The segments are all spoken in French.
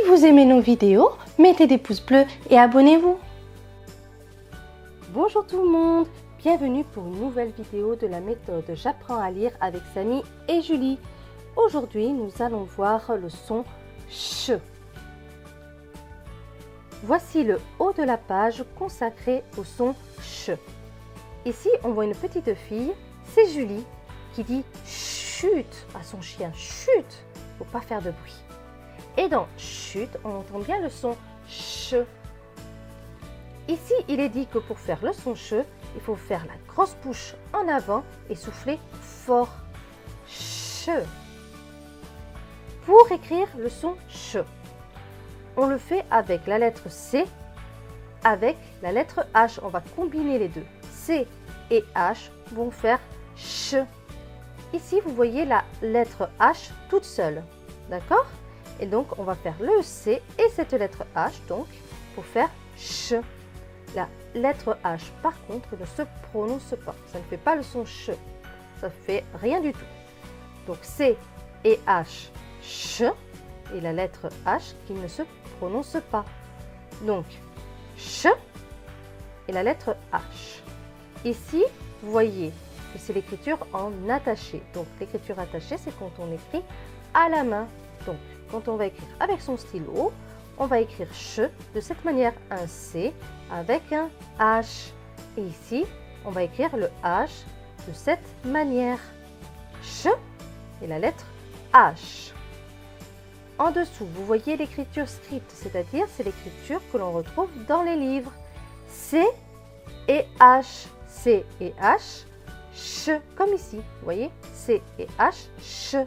vous aimez nos vidéos, mettez des pouces bleus et abonnez-vous. Bonjour tout le monde, bienvenue pour une nouvelle vidéo de la méthode J'apprends à lire avec Samy et Julie. Aujourd'hui, nous allons voir le son CH. Voici le haut de la page consacré au son CH. Ici, on voit une petite fille, c'est Julie, qui dit chut à son chien. Chut, faut pas faire de bruit. Et dans chut, on entend bien le son ch. Ici, il est dit que pour faire le son ch, il faut faire la grosse bouche en avant et souffler fort. Ch. Pour écrire le son ch, on le fait avec la lettre C, avec la lettre H. On va combiner les deux. C et H vont faire ch. Ici, vous voyez la lettre H toute seule. D'accord? Et donc, on va faire le C et cette lettre H, donc, pour faire ch. La lettre H, par contre, ne se prononce pas. Ça ne fait pas le son ch. Ça ne fait rien du tout. Donc, C et H, ch. Et la lettre H qui ne se prononce pas. Donc, ch et la lettre H. Ici, vous voyez que c'est l'écriture en attaché. Donc, l'écriture attachée, c'est quand on écrit à la main. Donc, quand on va écrire avec son stylo, on va écrire ch de cette manière, un C avec un H. Et ici, on va écrire le H de cette manière. Ch et la lettre H. En dessous, vous voyez l'écriture script, c'est-à-dire c'est l'écriture que l'on retrouve dans les livres. C et H. C et H. Ch, comme ici. Vous voyez, C et H. Ch.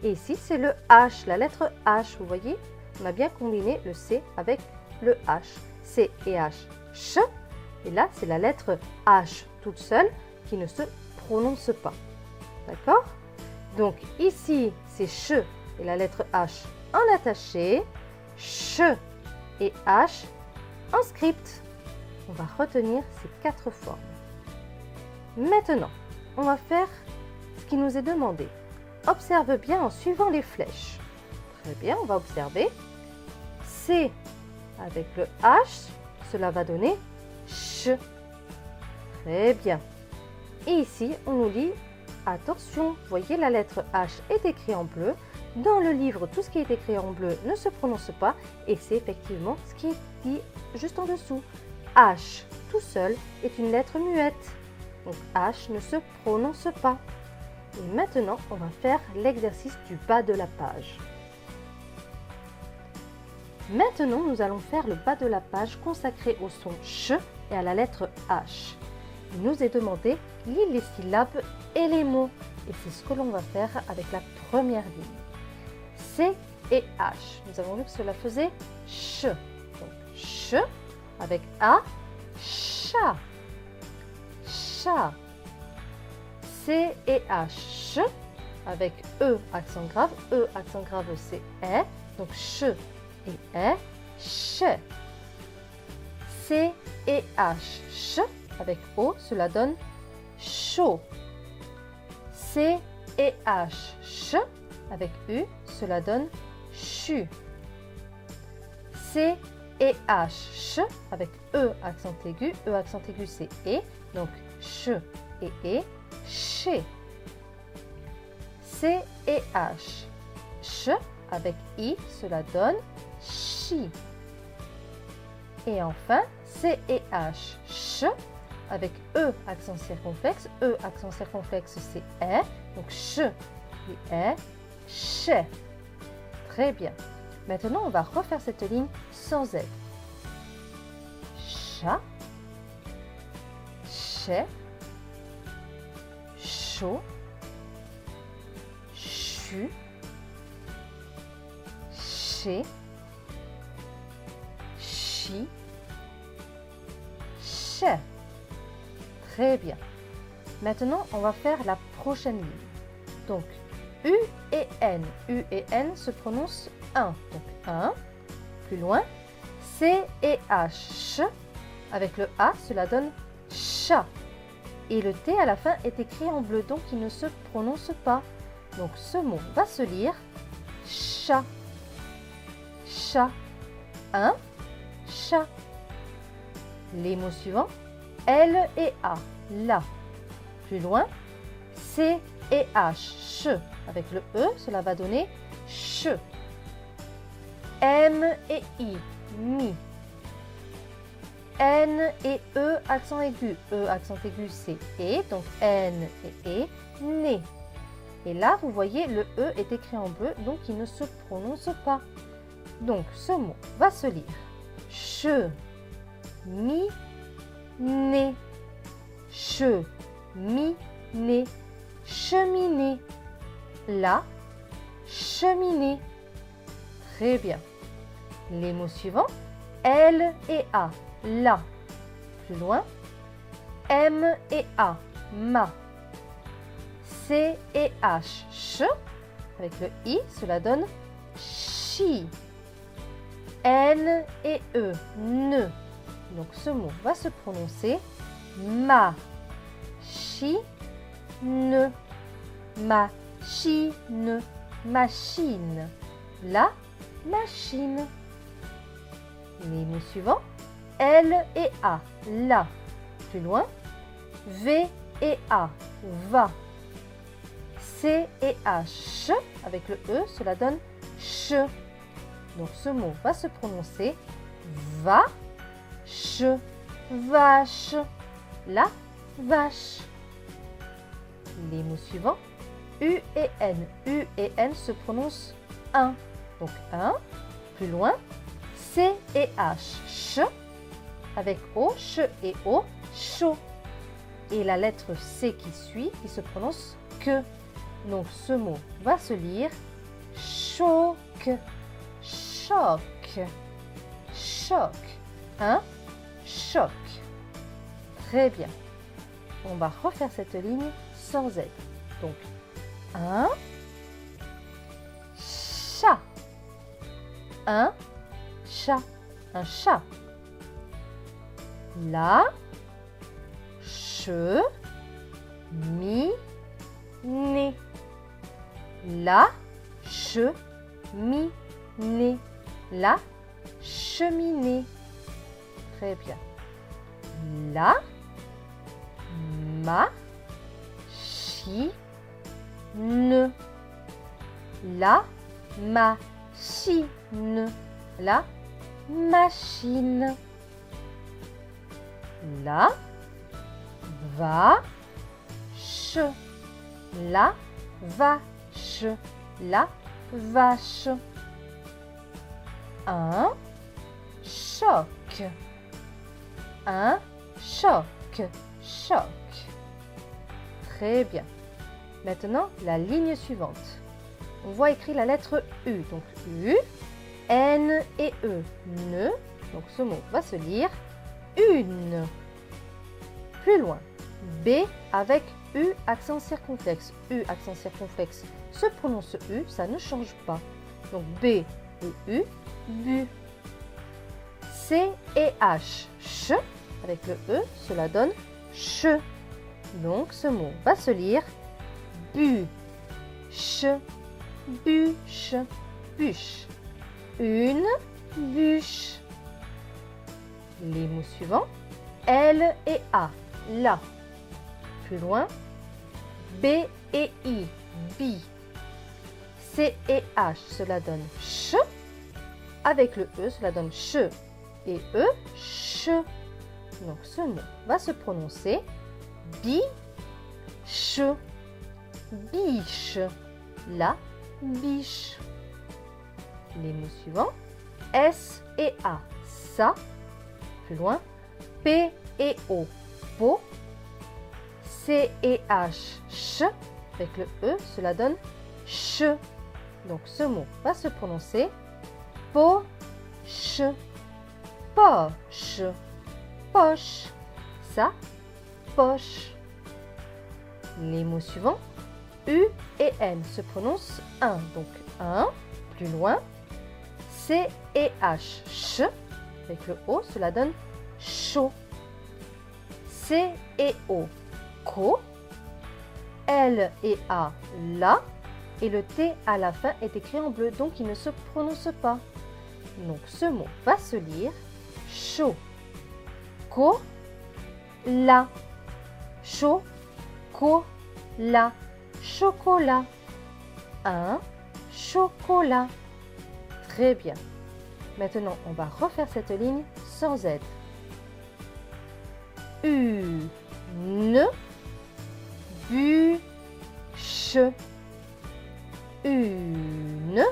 Et ici, c'est le H, la lettre H. Vous voyez, on a bien combiné le C avec le H. C et H, ch. Et là, c'est la lettre H toute seule qui ne se prononce pas. D'accord? Donc, ici, c'est ch et la lettre H en attaché. Ch et H en script. On va retenir ces 4 formes. Maintenant, on va faire ce qui nous est demandé. Observe bien en suivant les flèches. Très bien, on va observer. C avec le H, cela va donner ch. Très bien. Et ici, on nous dit, attention, vous voyez la lettre H est écrite en bleu. Dans le livre, tout ce qui est écrit en bleu ne se prononce pas. Et c'est effectivement ce qui est dit juste en dessous. H tout seul est une lettre muette. Donc H ne se prononce pas. Et maintenant, on va faire l'exercice du bas de la page. Maintenant, nous allons faire le bas de la page consacré au son ch et à la lettre H. Il nous est demandé lire les syllabes et les mots. Et c'est ce que l'on va faire avec la première ligne. C et H. Nous avons vu que cela faisait ch. Donc, ch avec A, chat. Chat. C et H, ch, avec E, accent grave c'est E, donc ch et E, ch. C et H, ch, avec O, cela donne chaud. C et H, ch, avec U, cela donne chu. C et H, ch, avec E, accent aigu c'est E, donc ch et E, chez. C et H. Ch avec I, cela donne chi. Et enfin, C et H. Ch avec E, accent circonflexe. E, accent circonflexe, c'est E. Donc, ch et E, chais. Très bien. Maintenant, on va refaire cette ligne sans aide. Chat, chais, chaud, chu, chez, chi, chais. Très bien. Maintenant, on va faire la prochaine ligne. Donc, U et N. U et N se prononcent 1. Donc, 1. Plus loin. C et H. Ch. Avec le A, cela donne chat. Et le T à la fin est écrit en bleu, donc il ne se prononce pas. Donc ce mot va se lire chat. chat. Un chat. Les mots suivants, L et A, la. Plus loin, C et H, ch. Avec le E, cela va donner ch. M et I, mi. N et E, accent aigu. E, accent aigu, c'est et. Donc N et E, né. Et là, vous voyez, le E est écrit en bleu, donc il ne se prononce pas. Donc, ce mot va se lire che, mi, né. Che, mi, né. Cheminée. La, cheminée. Très bien. Les mots suivants, L et A, la. Plus loin, M et A, ma. C et H, ch. Avec le I, cela donne chi. N et E, ne. Donc ce mot va se prononcer ma. Chi, ne. Machine. Machine. La machine. Les mots suivants, L et A, la. Plus loin, V et A, va. C et H, ch. Avec le E, cela donne ch. Donc ce mot va se prononcer va, ch, vache. La vache. Les mots suivants, U et N. U et N se prononcent un. Donc un. Plus loin, C et H, ch. Avec O, ch et O, chaud. Et la lettre C qui suit, qui se prononce que. Donc ce mot va se lire choc. Choc. Choc. Un choc. Très bien. On va refaire cette ligne sans Z. Donc, un chat. Un chat. Un chat. La, che, mi, né. La, che, mi, né. La cheminée. Très bien. La, ma, chi, ne. La machine. La machine. La vache. La vache. La vache. Un choc. Un choc. Choc. Très bien. Maintenant, la ligne suivante. On voit écrit la lettre U. Donc U, N et E. Ne. Donc ce mot va se lire une. Plus loin. B avec U accent circonflexe. U accent circonflexe se prononce U, ça ne change pas. Donc B et U, bu. C et H, ch. Avec le E, cela donne che. Donc ce mot va se lire bûche. Bûche. Bûche. Une bûche. Les mots suivants, L et A, la. Plus loin, B et I, bi. C et H, cela donne ch. Avec le E, cela donne che et E, che. Donc ce mot va se prononcer biche. Biche. La biche. Les mots suivants, S et A, ça. Plus loin, P et O, po. C et H, ch. Avec le E, cela donne che. Donc ce mot va se prononcer poche. Poche. Poche. Ça, poche. Les mots suivants, U et N se prononcent un. Donc un. Plus loin, C et H, ch. Avec le O, cela donne chaud. C et O, co. L et A, la. Et le T à la fin est écrit en bleu, donc il ne se prononce pas. Donc, ce mot va se lire chocolat, chocolat, chocolat. Un chocolat. Très bien. Maintenant, on va refaire cette ligne sans Z. Une bûche. Une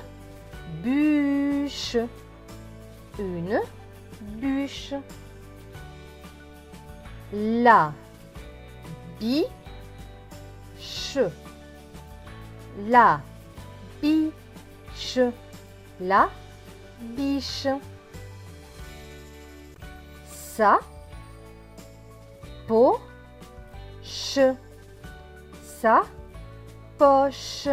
bûche. Une bûche. La biche. La biche. La biche. Sa poche. Sa poche.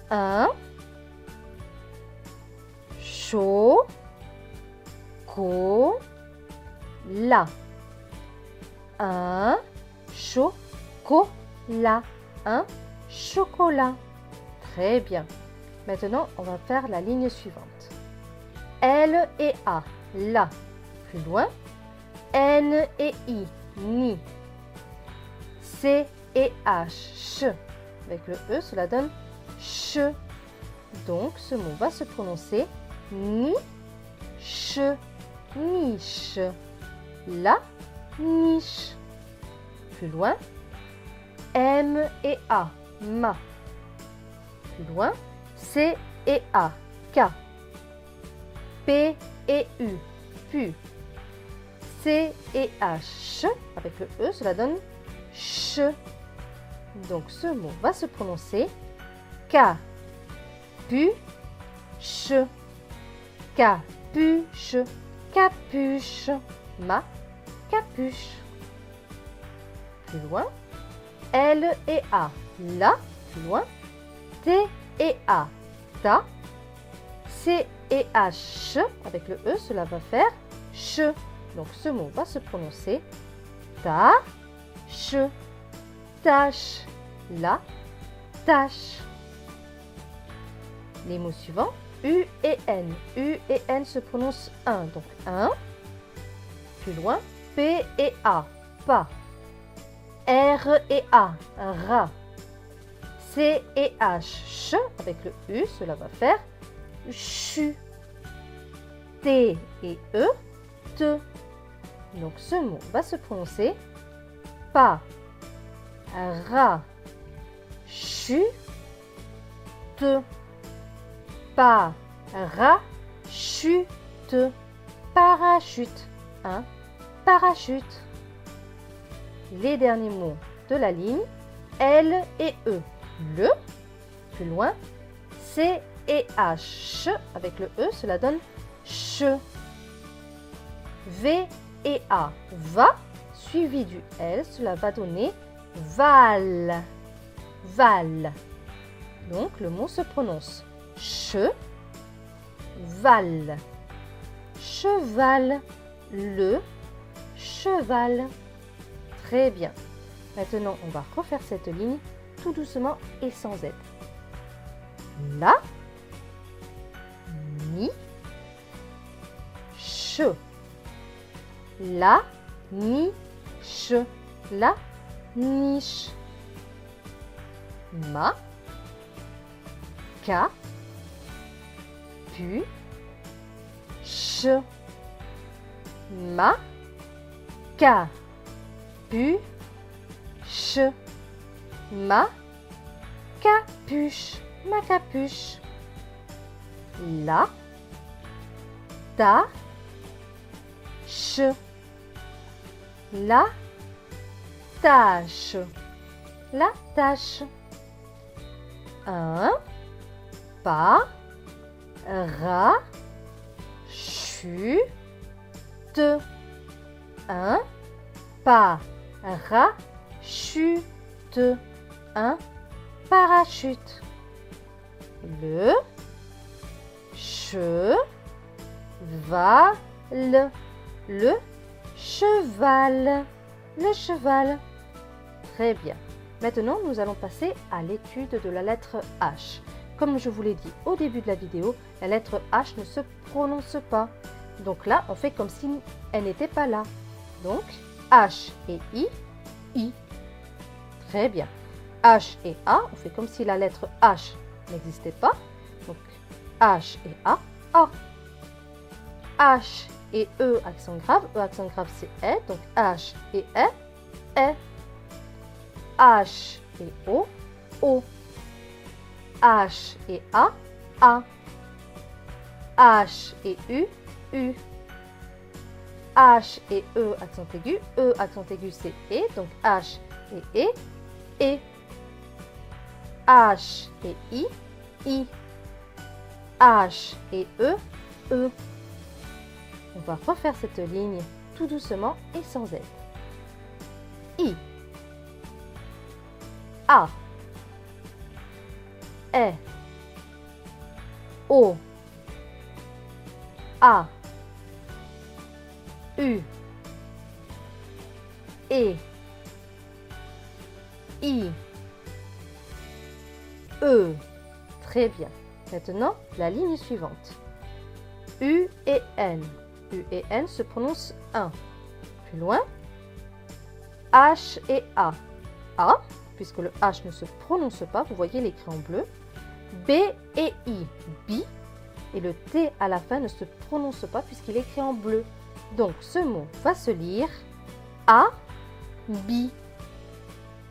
Un chocolat. Un chocolat. Un chocolat. Très bien. Maintenant, on va faire la ligne suivante. L et A, la. Plus loin. N et I, ni. C et H, ch. Avec le E, cela donne ch. Donc, ce mot va se prononcer ni, ch, niche. La niche. Plus loin. M et A, ma. Plus loin. C et A, K. P et U, pu. C et H, ch. Avec le E, cela donne ch. Donc, ce mot va se prononcer capuche. Capuche. Capuche. Ma capuche. Plus loin. L et A, la. Plus loin. T et A, ta. C et H, avec le E, cela va faire ch. Donc, ce mot va se prononcer tâche. Tâche. La tâche. Les mots suivants, U et N. U et N se prononcent un. Donc, un. Plus loin, P et A, pas. R et A, ra. C et H, ch. Avec le U, cela va faire chu. T et E, te. Donc, ce mot va se prononcer pas. Ra. Chu. Te. Pas. Ra. Chute. Parachute. Un parachute. Les derniers mots de la ligne. L et E. Le. Plus loin. C et H. Avec le E, cela donne che. V et A. Va. Suivi du L, cela va donner val. Val. Donc, le mot se prononce che. Val. Cheval. Le cheval. Très bien. Maintenant, on va refaire cette ligne tout doucement et sans aide. La, ni, che. La, ni, che. La niche. Ma, ca, pu, che. Ma, ca, pu, che. Ma capuche. Ma capuche. La, ta, che. La tâche. La tâche. Un, pas, ra, chute. Un, pas, ra, chute. Un parachute. Le cheval. Le cheval. Le cheval. Très bien. Maintenant, nous allons passer à l'étude de la lettre H. Comme je vous l'ai dit au début de la vidéo, la lettre H ne se prononce pas. Donc là, on fait comme si elle n'était pas là. Donc, H et I. Très bien. H et A, on fait comme si la lettre H n'existait pas. Donc, H et A. H et E, accent grave. E, accent grave, c'est E. Donc, H et E. H et O. H et A. H et U. H et E, accent aigu. E, accent aigu, c'est E. Donc, H et E. H et I. H et E. On va refaire cette ligne tout doucement et sans aide. I. A. E. O. A. U. E. I. E. Très bien. Maintenant, la ligne suivante. U et N. U et N se prononcent 1. Plus loin. H et A. A, puisque le H ne se prononce pas, vous voyez l'écrit en bleu. B et I. Bi. Et le T à la fin ne se prononce pas puisqu'il est écrit en bleu. Donc, ce mot va se lire A-bi.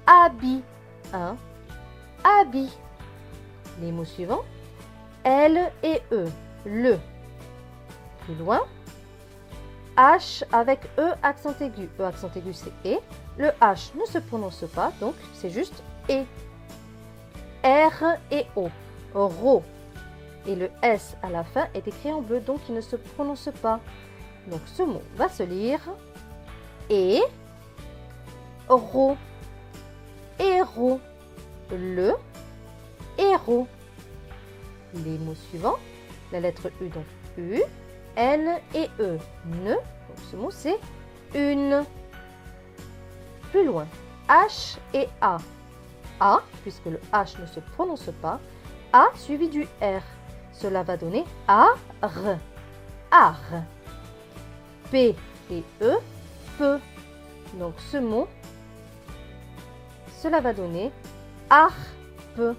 Habit. Habit. Les mots suivants. L et E. Le. Plus loin. H avec E accent aigu. E accent aigu, c'est E. Le H ne se prononce pas, donc c'est juste E. R et O. Ro. Et le S à la fin est écrit en bleu, donc il ne se prononce pas. Donc ce mot va se lire et ro. Héros. Le héros. Les mots suivants, la lettre U, donc U, N et E. Ne. Donc ce mot c'est une. Plus loin, H et A. A, puisque le H ne se prononce pas. A suivi du R. Cela va donner ar. Ar. P et E. Peu. Donc ce mot, cela va donner harpe.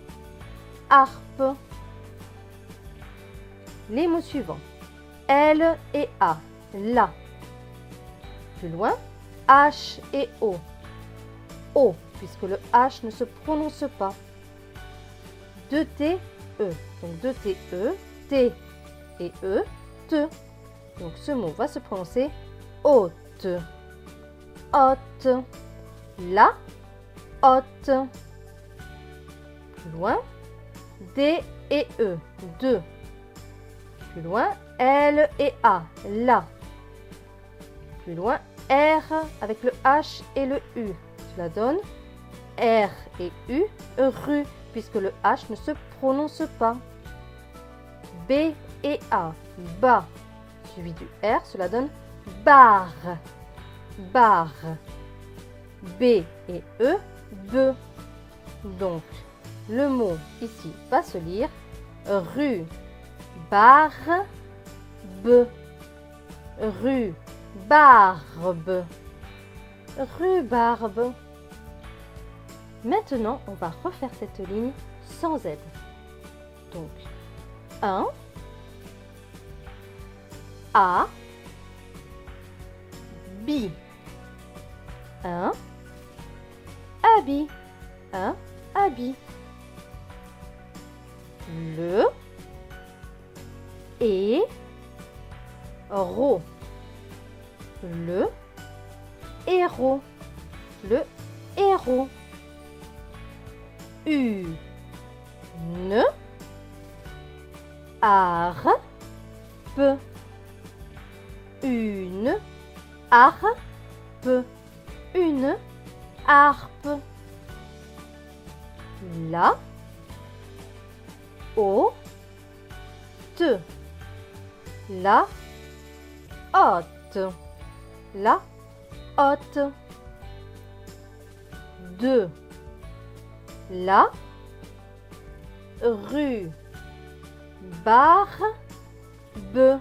Harpe. Les mots suivants. L et A. La. Plus loin, H et O. O, puisque le H ne se prononce pas. 2 T, E. Donc 2 T, E. T et E. Te. Donc ce mot va se prononcer hôte. Hôte. La. Hôte. Plus loin, D et E. De. Plus loin, L et A. La. Plus loin, R avec le H et le U. Cela donne R et U, rue, puisque le H ne se prononce pas. B et A. Bas. Suivi du R, cela donne barre. Barre. B et E. Be. Donc, le mot ici va se lire rue. Barbe. Rue. Barbe. Rhubarbe. Maintenant, on va refaire cette ligne sans aide. Donc, 1, A, bi. 1, habit. 1, habit. Le, et, ro. Le héros. Le héros. Une. Harpe. Une harpe. Une harpe. La. Haute. La haute. La haute. 2. La rue. Barbe. de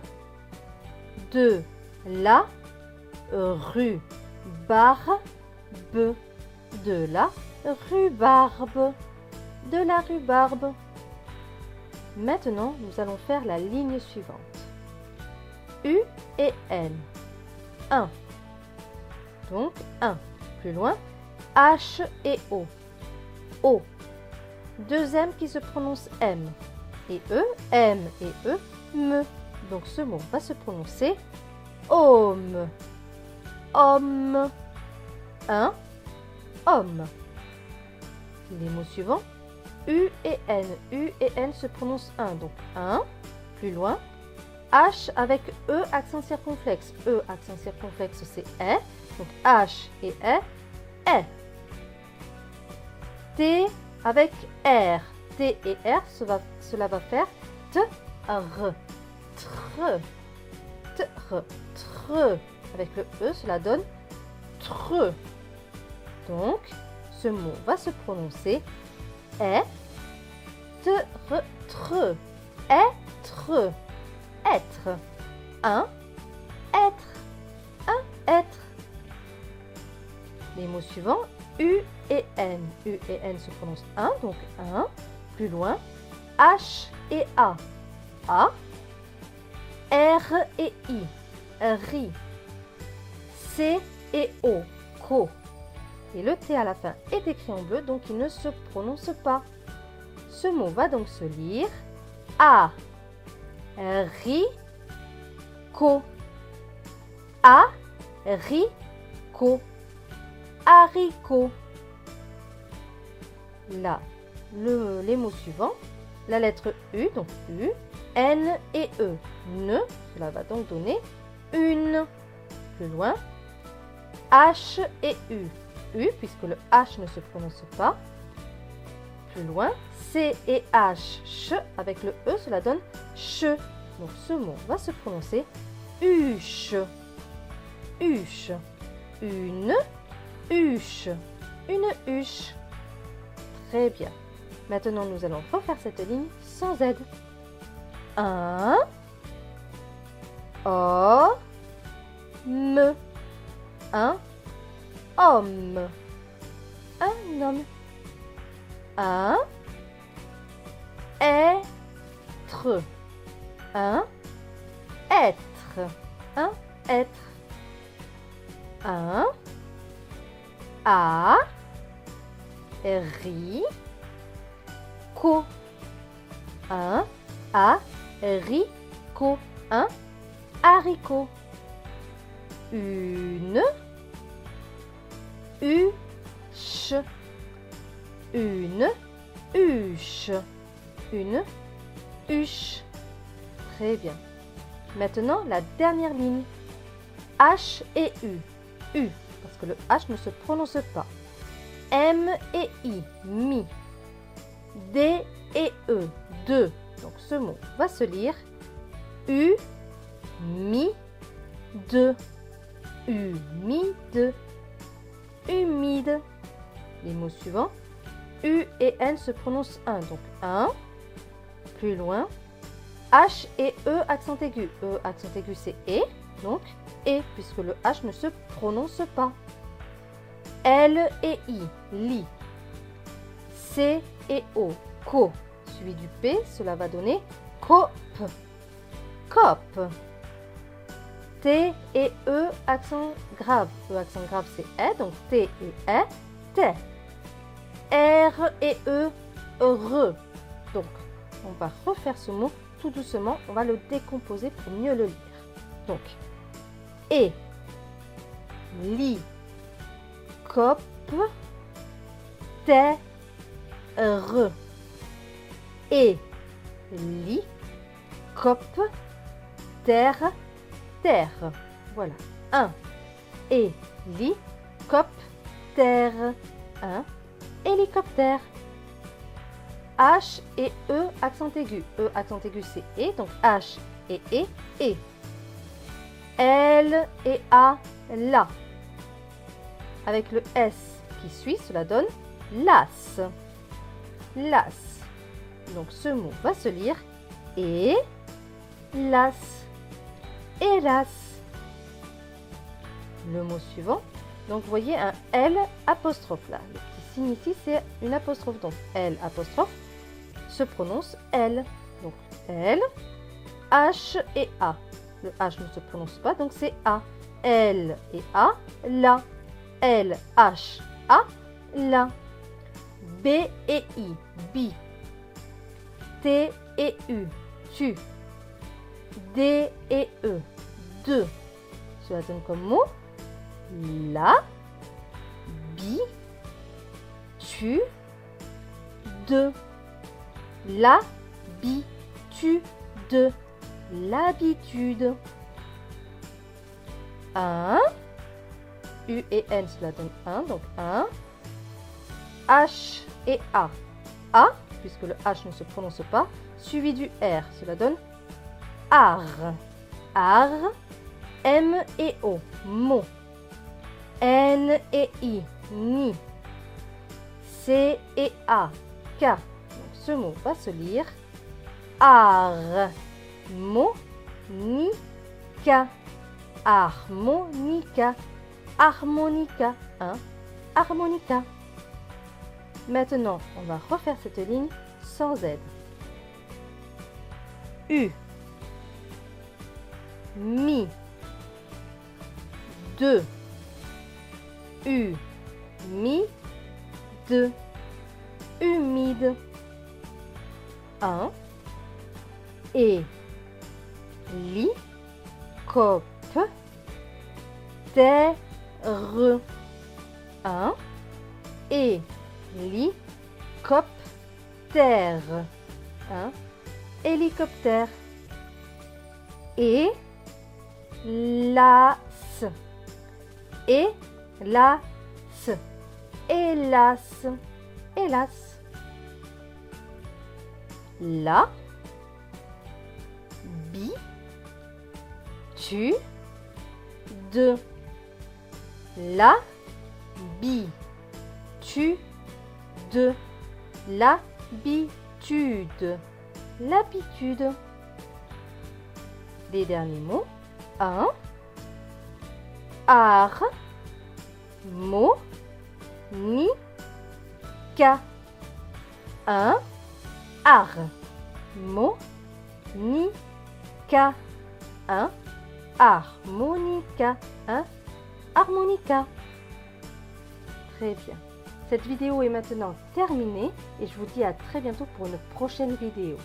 la rhubarbe, de la rhubarbe, de la rhubarbe. Maintenant, nous allons faire la ligne suivante. U et N. 1. Donc, 1. Plus loin, H et O. O. Deuxième qui se prononce M. Et E, M et E, me. Donc, ce mot va se prononcer homme. Homme. 1. Homme. Les mots suivants. U et N. U et N se prononcent 1. Donc 1. Plus loin. H avec E accent circonflexe. E accent circonflexe c'est E. Donc H et E. E. T avec R. T et R, cela va faire T, R. Tre. Tre. Tre. Avec le E, cela donne tre. Donc, ce mot va se prononcer être, être, être, être, un, être. Les mots suivants, U et N. U et N se prononcent 1, donc 1. Plus loin, H et A. A. R et I. Ri. C et O. Co. Et le T à la fin est écrit en bleu, donc il ne se prononce pas. Ce mot va donc se lire A. Ri. Co. A. Ri. Co. Haricot. Là, les mots suivants, la lettre U, donc U, N et E. Ne, cela va donc donner une. Plus loin, H et U. U, puisque le H ne se prononce pas. Plus loin, C et H, ch, avec le E, cela donne che. Donc ce mot va se prononcer huche. Huche. Une huche. Une huche. Très bien. Maintenant, nous allons refaire cette ligne sans aide. Un. O. Me. Un homme. Un homme. Un être. Un être. Un être. Un a ri co. Un a ri co. Un haricot. Une huche. Une huche. Une huche. Très bien. Maintenant, la dernière ligne. H et U. U, parce que le H ne se prononce pas. M et I. Mi. D et E. De. Donc ce mot va se lire U, mi, de. Humide. Humide. Les mots suivants. U et N se prononcent 1. Donc 1. Plus loin. H et E accent aigu. E accent aigu c'est E. Donc E puisque le H ne se prononce pas. L et I. Li. C et O. Co. Suivi du P, cela va donner cop. Cop. T et E accent grave. E accent grave c'est E. Donc T et E. T. R et E. Re. Donc on va refaire ce mot tout doucement. On va le décomposer pour mieux le lire. Donc et. Li. Cop. Terre. Et. Li. Cop. Terre. Terre. Voilà. 1. Et. Li. Cop. Terre. 1. Hélicoptère. H et E accent aigu. E accent aigu c'est E. Donc H et E. Et. L et A. La. Avec le S qui suit, cela donne las. Las. Donc ce mot va se lire et las. hélas. Le mot suivant, donc vous voyez un L apostrophe là. Le petit signe ici, c'est une apostrophe. Donc L apostrophe se prononce L. Donc L, H et A. Le H ne se prononce pas, donc c'est A. L et A, là. L, H, A, là. B et I, bi. T et U, tu. D et E, de. Cela donne comme mot la, bi, tu, de. La, bi, tu, de. L'habitude. Un. U et N, cela donne un, donc un. H et A. A, puisque le H ne se prononce pas, suivi du R, cela donne ar. Ar. M et O, mot. N et I, ni. C et A, K. Donc ce mot va se lire ar. Mo, ni, ka. Harmonica. Harmonica. Harmonica. Maintenant, on va refaire cette ligne sans aide. U. Mi. De. U. Mi. De. Humide. Un. Et. Li. Cop. Terre. Un. Et. Hélicoptère. Hélicoptère. Et. Las. Hélas. Hélas. Hélas. La. Bi. Tu. De. La. Bi. Tu. De. L'habitude. L'habitude. Les derniers mots. Un. Ar. Mo. Ni. Ka. Un. Ar. Mo. Ni. Ka. Un. Harmonica. Un. Harmonica. Très bien. Cette vidéo est maintenant terminée et je vous dis à très bientôt pour une prochaine vidéo.